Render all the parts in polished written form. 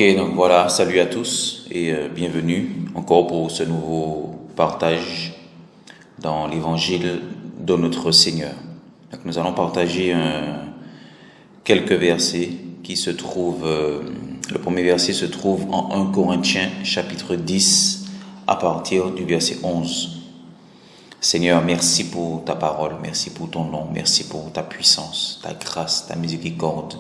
Ok, donc voilà, salut à tous et bienvenue encore pour ce nouveau partage dans l'évangile de notre Seigneur. Donc nous allons partager quelques versets qui se trouvent, le premier verset se trouve en 1 Corinthiens chapitre 10 à partir du verset 11. Seigneur, merci pour ta parole, merci pour ton nom, merci pour ta puissance, ta grâce, ta miséricorde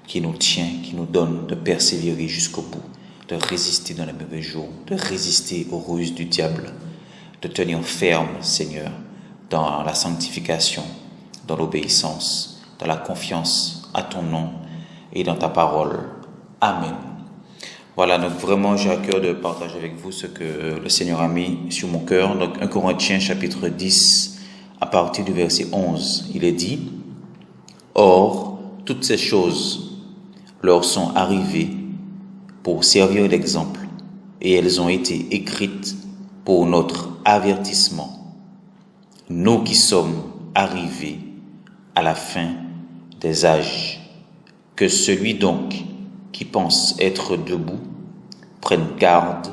qui nous tient, qui nous donne de persévérer jusqu'au bout, de résister dans les mauvais jours, de résister aux ruses du diable, de tenir ferme, Seigneur, dans la sanctification, dans l'obéissance, dans la confiance à ton nom et dans ta parole. Amen. Voilà, donc vraiment j'ai à cœur de partager avec vous ce que le Seigneur a mis sur mon cœur. Donc 1 Corinthiens chapitre 10 à partir du verset 11, il est dit « Or, toutes ces choses leur sont arrivées pour servir d'exemple et elles ont été écrites pour notre avertissement. Nous qui sommes arrivés à la fin des âges, que celui donc qui pense être debout prenne garde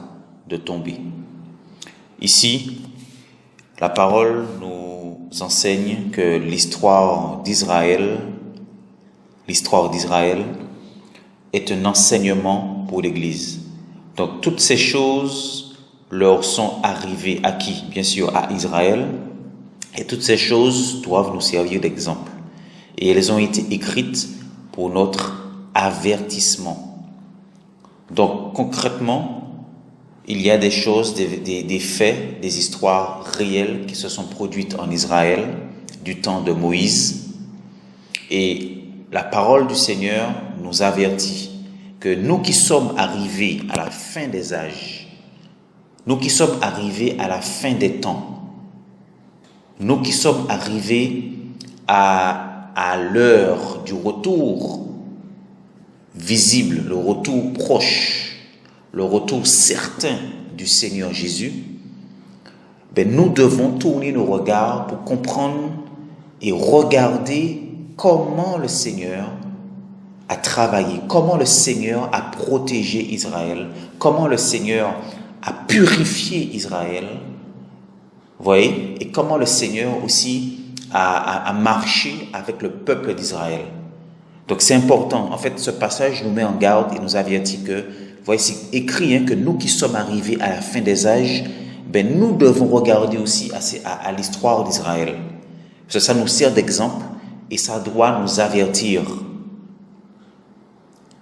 de tomber. » Ici, la parole nous enseigne que l'histoire d'Israël est un enseignement pour l'Église. Donc toutes ces choses leur sont arrivées à qui? Bien sûr à Israël. Et toutes ces choses doivent nous servir d'exemple. Et elles ont été écrites pour notre avertissement. Donc concrètement, il y a des choses, des faits, des histoires réelles qui se sont produites en Israël du temps de Moïse. Et la parole du Seigneur nous avertit que nous qui sommes arrivés à la fin des âges, nous qui sommes arrivés à la fin des temps, nous qui sommes arrivés à l'heure du retour visible, le retour proche, le retour certain du Seigneur Jésus, nous devons tourner nos regards pour comprendre et regarder comment le Seigneur a travaillé, comment le Seigneur a protégé Israël, comment le Seigneur a purifié Israël, vous voyez, et comment le Seigneur aussi a marché avec le peuple d'Israël. Donc c'est important. En fait, ce passage nous met en garde et nous avertit que, vous voyez, c'est écrit que nous qui sommes arrivés à la fin des âges, nous devons regarder aussi à l'histoire d'Israël. Parce que ça nous sert d'exemple et ça doit nous avertir.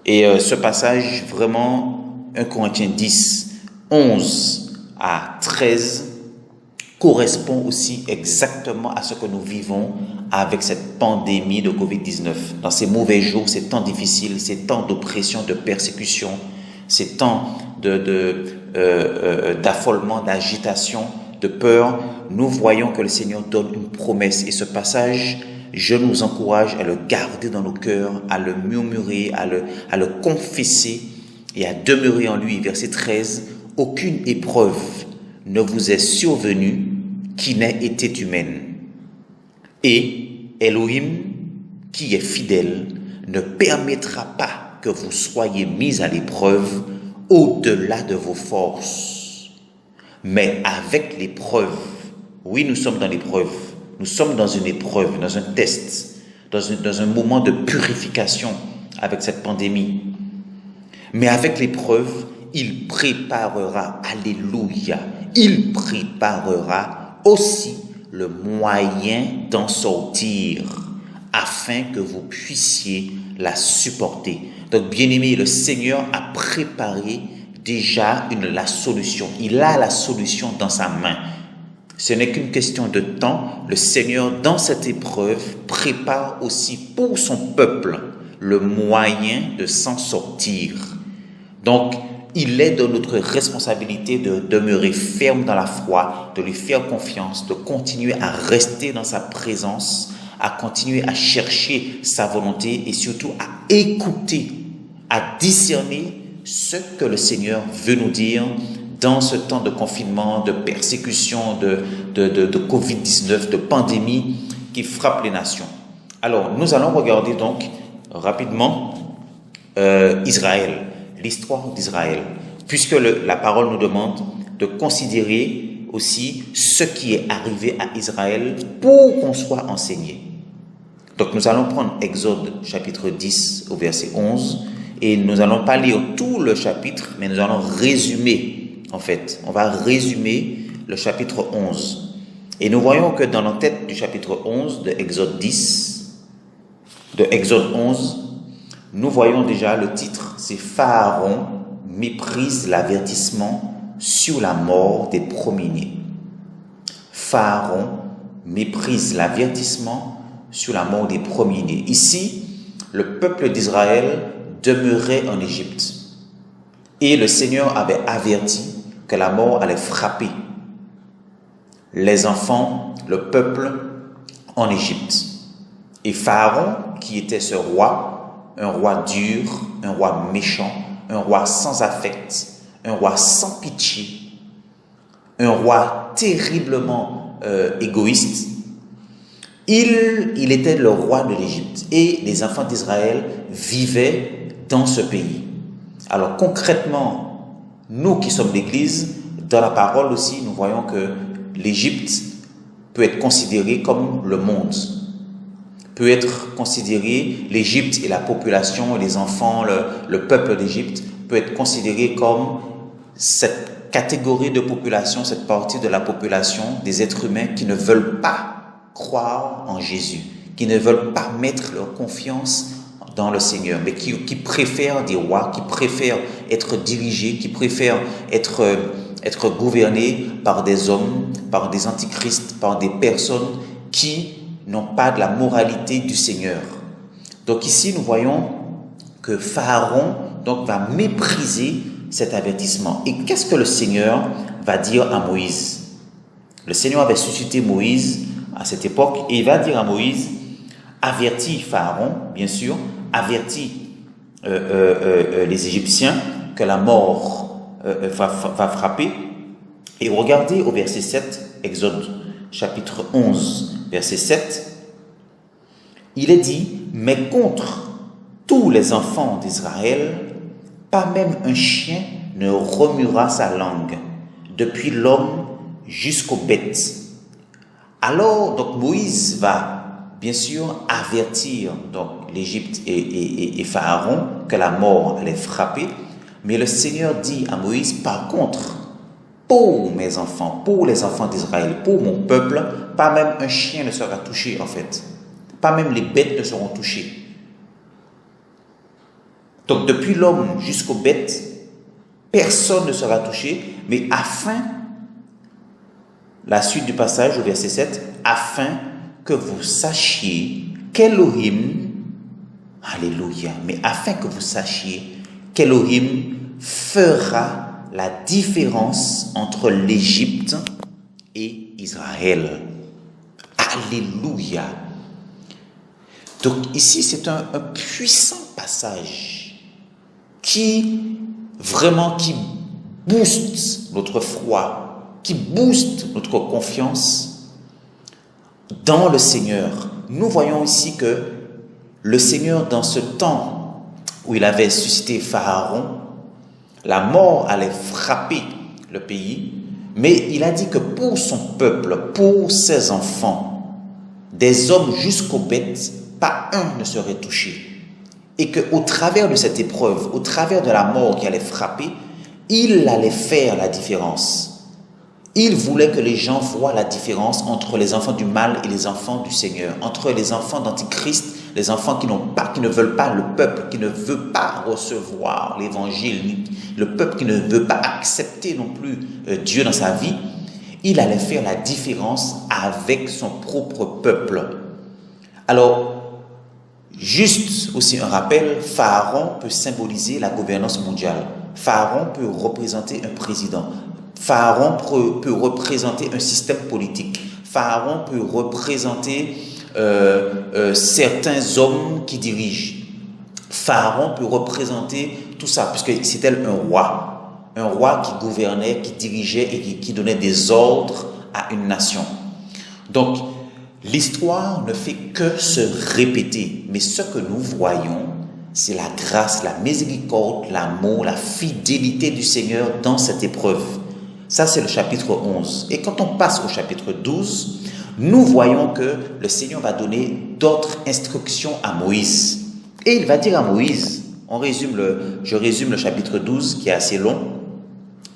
Et ce passage, vraiment, 1 Corinthiens 10, 11 à 13, correspond aussi exactement à ce que nous vivons avec cette pandémie de Covid-19. Dans ces mauvais jours, ces temps difficiles, ces temps d'oppression, de persécution, ces temps d'affolement, d'agitation, de peur, nous voyons que le Seigneur donne une promesse. Et ce passage, je nous encourage à le garder dans nos cœurs, à le murmurer, à le confesser et à demeurer en lui. Verset 13, « Aucune épreuve ne vous est survenue qui n'ait été humaine. Et Elohim, qui est fidèle, ne permettra pas que vous soyez mis à l'épreuve au-delà de vos forces. Mais avec l'épreuve, oui, nous sommes dans l'épreuve, nous sommes dans une épreuve, dans un test, dans un moment de purification avec cette pandémie. Mais avec l'épreuve, il préparera, alléluia, il préparera aussi le moyen d'en sortir afin que vous puissiez la supporter. Donc, bien-aimé, le Seigneur a préparé déjà la solution. Il a la solution dans sa main. Ce n'est qu'une question de temps. Le Seigneur, dans cette épreuve, prépare aussi pour son peuple le moyen de s'en sortir. Donc, il est de notre responsabilité de demeurer ferme dans la foi, de lui faire confiance, de continuer à rester dans sa présence, à continuer à chercher sa volonté et surtout à écouter, à discerner ce que le Seigneur veut nous dire dans ce temps de confinement, de persécution, de Covid-19, de pandémie qui frappe les nations. Alors, nous allons regarder donc rapidement Israël. l'histoire d'Israël, puisque la parole nous demande de considérer aussi ce qui est arrivé à Israël pour qu'on soit enseigné. Donc nous allons prendre Exode chapitre 10 au verset 11 et nous n'allons pas lire tout le chapitre, mais nous allons résumer, en fait. On va résumer le chapitre 11. Et nous voyons que dans l'entête du chapitre 11 de Exode 10, de Exode 11, nous voyons déjà le titre, c'est Pharaon méprise l'avertissement sur la mort des premiers-nés. Pharaon méprise l'avertissement sur la mort des premiers-nés. Ici, le peuple d'Israël demeurait en Égypte et le Seigneur avait averti que la mort allait frapper les enfants, le peuple en Égypte. Et Pharaon, qui était ce roi, un roi dur, un roi méchant, un roi sans affect, un roi sans pitié, un roi terriblement égoïste, il était le roi de l'Égypte et les enfants d'Israël vivaient dans ce pays. Alors concrètement, nous qui sommes l'Église, dans la parole aussi, nous voyons que l'Égypte peut être considérée comme le monde, peut être considérée, l'Égypte et la population, les enfants, le peuple d'Égypte peut être considéré comme cette catégorie de population, cette partie de la population des êtres humains qui ne veulent pas croire en Jésus, qui ne veulent pas mettre leur confiance dans le Seigneur, mais qui préfèrent des rois, qui préfèrent être dirigés, qui préfèrent être gouvernés par des hommes, par des antichrists, par des personnes qui n'ont pas de la moralité du Seigneur. Donc ici, nous voyons que Pharaon donc, va mépriser cet avertissement. Et qu'est-ce que le Seigneur va dire à Moïse? Le Seigneur avait suscité Moïse à cette époque et il va dire à Moïse, avertis Pharaon, bien sûr, avertis les Égyptiens que la mort va frapper. Et regardez au verset 7, Exode chapitre 11, verset 7, il est dit, mais contre tous les enfants d'Israël, pas même un chien ne remuera sa langue, depuis l'homme jusqu'aux bêtes. Alors, donc Moïse va bien sûr avertir donc l'Égypte et Pharaon que la mort allait frapper, mais le Seigneur dit à Moïse, par contre, pour mes enfants, pour les enfants d'Israël, pour mon peuple, pas même un chien ne sera touché en fait. Pas même les bêtes ne seront touchées. Donc depuis l'homme jusqu'aux bêtes, personne ne sera touché, mais afin, la suite du passage au verset 7, afin que vous sachiez qu'Élohim, alléluia, mais afin que vous sachiez qu'Élohim fera la différence entre l'Égypte et Israël. Alléluia. Donc ici, c'est un puissant passage qui booste notre foi, qui booste notre confiance dans le Seigneur. Nous voyons ici que le Seigneur, dans ce temps où il avait suscité Pharaon, la mort allait frapper le pays, mais il a dit que pour son peuple, pour ses enfants, des hommes jusqu'aux bêtes, pas un ne serait touché. Et qu'au travers de cette épreuve, au travers de la mort qui allait frapper, il allait faire la différence. Il voulait que les gens voient la différence entre les enfants du mal et les enfants du Seigneur, entre les enfants d'Antichrist, les enfants qui ne veulent pas, le peuple qui ne veut pas recevoir l'évangile, le peuple qui ne veut pas accepter non plus Dieu dans sa vie. Il allait faire la différence avec son propre peuple. Alors, juste aussi un rappel, Pharaon peut symboliser la gouvernance mondiale. Pharaon peut représenter un président. Pharaon peut représenter un système politique. Pharaon peut représenter certains hommes qui dirigent. Pharaon peut représenter tout ça, puisque c'était un roi qui gouvernait, qui dirigeait et qui donnait des ordres à une nation. Donc, l'histoire ne fait que se répéter, mais ce que nous voyons, c'est la grâce, la miséricorde, l'amour, la fidélité du Seigneur dans cette épreuve. Ça, c'est le chapitre 11. Et quand on passe au chapitre 12, nous voyons que le Seigneur va donner d'autres instructions à Moïse. Et il va dire à Moïse, je résume le chapitre 12 qui est assez long.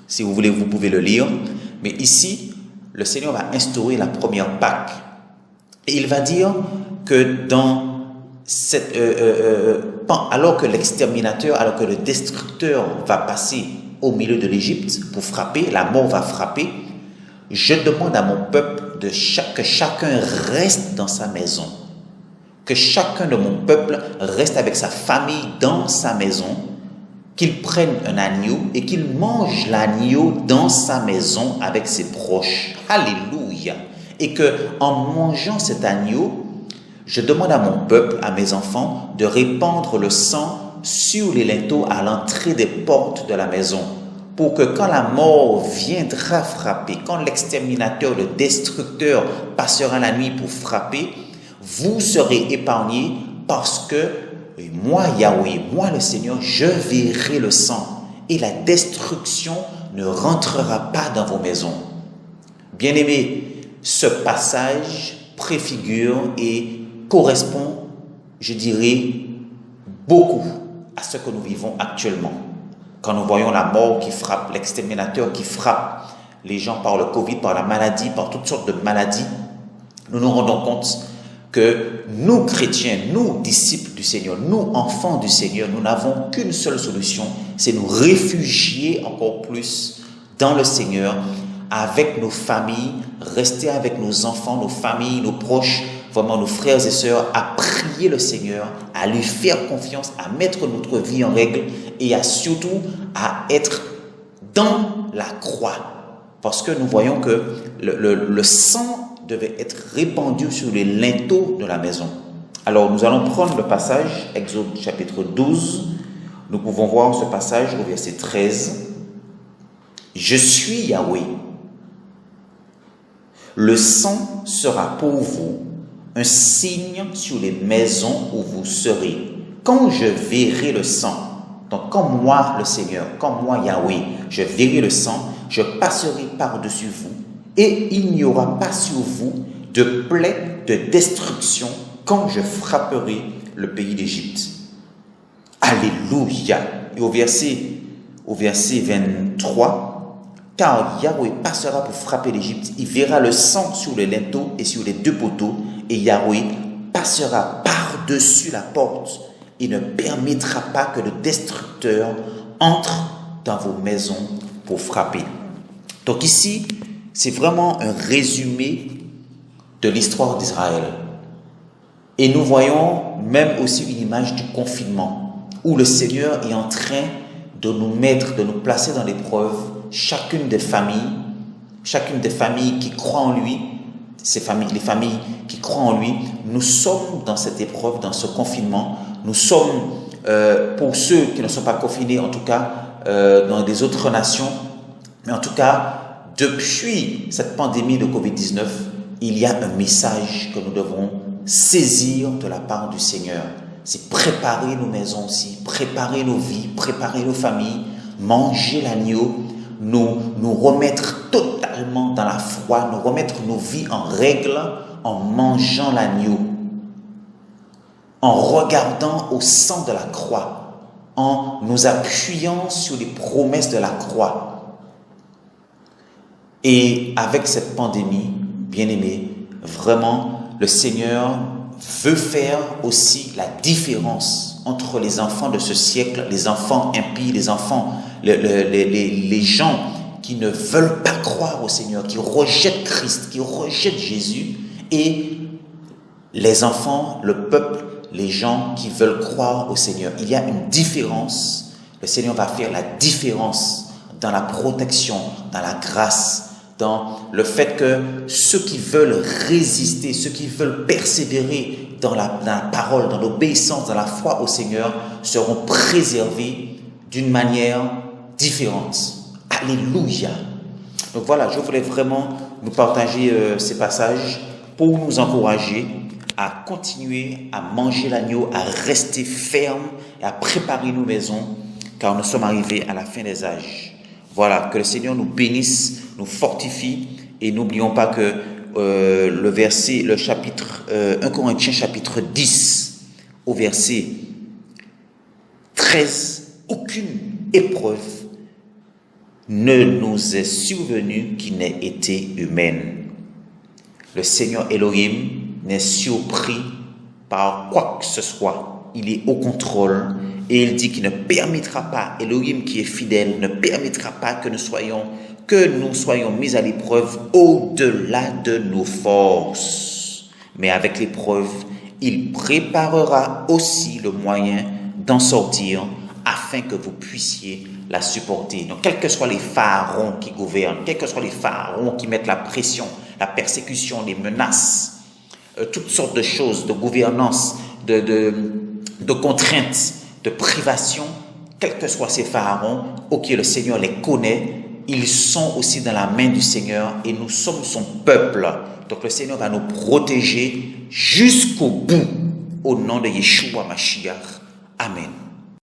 Si vous voulez, vous pouvez le lire. Mais ici, le Seigneur va instaurer la première Pâque. Et il va dire que alors que l'exterminateur, alors que le destructeur va passer au milieu de l'Égypte pour frapper, la mort va frapper, je demande à mon peuple que chacun reste dans sa maison, que chacun de mon peuple reste avec sa famille dans sa maison, qu'il prenne un agneau et qu'il mange l'agneau dans sa maison avec ses proches. Alléluia! Et que en mangeant cet agneau, je demande à mon peuple, à mes enfants, de répandre le sang sur les linteaux à l'entrée des portes de la maison, pour que quand la mort viendra frapper, quand l'exterminateur, le destructeur passera la nuit pour frapper, vous serez épargnés parce que moi, Yahweh, moi le Seigneur, je verrai le sang et la destruction ne rentrera pas dans vos maisons. Bien-aimés, ce passage préfigure et correspond, je dirais, beaucoup à ce que nous vivons actuellement. Quand nous voyons la mort qui frappe, l'exterminateur qui frappe les gens par le Covid, par la maladie, par toutes sortes de maladies, nous nous rendons compte que nous, chrétiens, nous, disciples du Seigneur, nous, enfants du Seigneur, nous n'avons qu'une seule solution, c'est nous réfugier encore plus dans le Seigneur, avec nos familles, rester avec nos enfants, nos familles, nos proches, vraiment nos frères et sœurs, à prier le Seigneur, à lui faire confiance, à mettre notre vie en règle et surtout à être dans la croix. Parce que nous voyons que le sang devait être répandu sur les linteaux de la maison. Alors nous allons prendre le passage, Exode chapitre 12. Nous pouvons voir ce passage au verset 13. « Je suis Yahweh. Le sang sera pour vous un signe sur les maisons où vous serez. Quand je verrai le sang, donc comme moi le Seigneur, comme moi Yahweh, je verrai le sang, je passerai par-dessus vous et il n'y aura pas sur vous de plaie de destruction quand je frapperai le pays d'Égypte. » Alléluia. Et au verset 23, « Car Yahweh passera pour frapper l'Égypte, il verra le sang sur les linteaux et sur les deux poteaux, et Yahweh passera par-dessus la porte et ne permettra pas que le destructeur entre dans vos maisons pour frapper. » Donc ici, c'est vraiment un résumé de l'histoire d'Israël. Et nous voyons même aussi une image du confinement, où le Seigneur est en train de nous placer dans l'épreuve, chacune des familles qui croient en lui, les familles qui croient en lui, nous sommes dans cette épreuve, dans ce confinement. Nous sommes, pour ceux qui ne sont pas confinés, en tout cas, dans des autres nations, mais en tout cas, depuis cette pandémie de Covid-19, il y a un message que nous devons saisir de la part du Seigneur. C'est préparer nos maisons aussi, préparer nos vies, préparer nos familles, manger l'agneau, nous remettre totalement dans la foi, nous remettre nos vies en règle en mangeant l'agneau, en regardant au sang de la croix, en nous appuyant sur les promesses de la croix. Et avec cette pandémie, bien-aimés, vraiment, le Seigneur veut faire aussi la différence entre les enfants de ce siècle, les enfants impies, les enfants, les gens qui ne veulent pas croire au Seigneur, qui rejettent Christ, qui rejettent Jésus, et les enfants, le peuple, les gens qui veulent croire au Seigneur. Il y a une différence. Le Seigneur va faire la différence dans la protection, dans la grâce, dans le fait que ceux qui veulent résister, ceux qui veulent persévérer dans la parole, dans l'obéissance, dans la foi au Seigneur, seront préservés d'une manière différente. Alléluia. Donc voilà, je voulais vraiment nous partager ces passages pour nous encourager à continuer à manger l'agneau, à rester ferme et à préparer nos maisons, car nous sommes arrivés à la fin des âges. Voilà, que le Seigneur nous bénisse, nous fortifie, et n'oublions pas que le chapitre 1 Corinthiens chapitre 10 au verset 13, aucune épreuve ne nous est survenue qui n'ait été humaine. Le Seigneur Elohim n'est surpris par quoi que ce soit. Il est au contrôle et il dit qu'il ne permettra pas, Elohim qui est fidèle, ne permettra pas que nous soyons mis à l'épreuve au-delà de nos forces. Mais avec l'épreuve, il préparera aussi le moyen d'en sortir afin que vous puissiez la supporter. Donc, quels que soient les pharaons qui gouvernent, quels que soient les pharaons qui mettent la pression, la persécution, les menaces, toutes sortes de choses, de gouvernance, de contraintes, de privation, quels que soient ces pharaons, ok, le Seigneur les connaît, ils sont aussi dans la main du Seigneur et nous sommes son peuple. Donc le Seigneur va nous protéger jusqu'au bout, au nom de Yeshua Mashiach. Amen.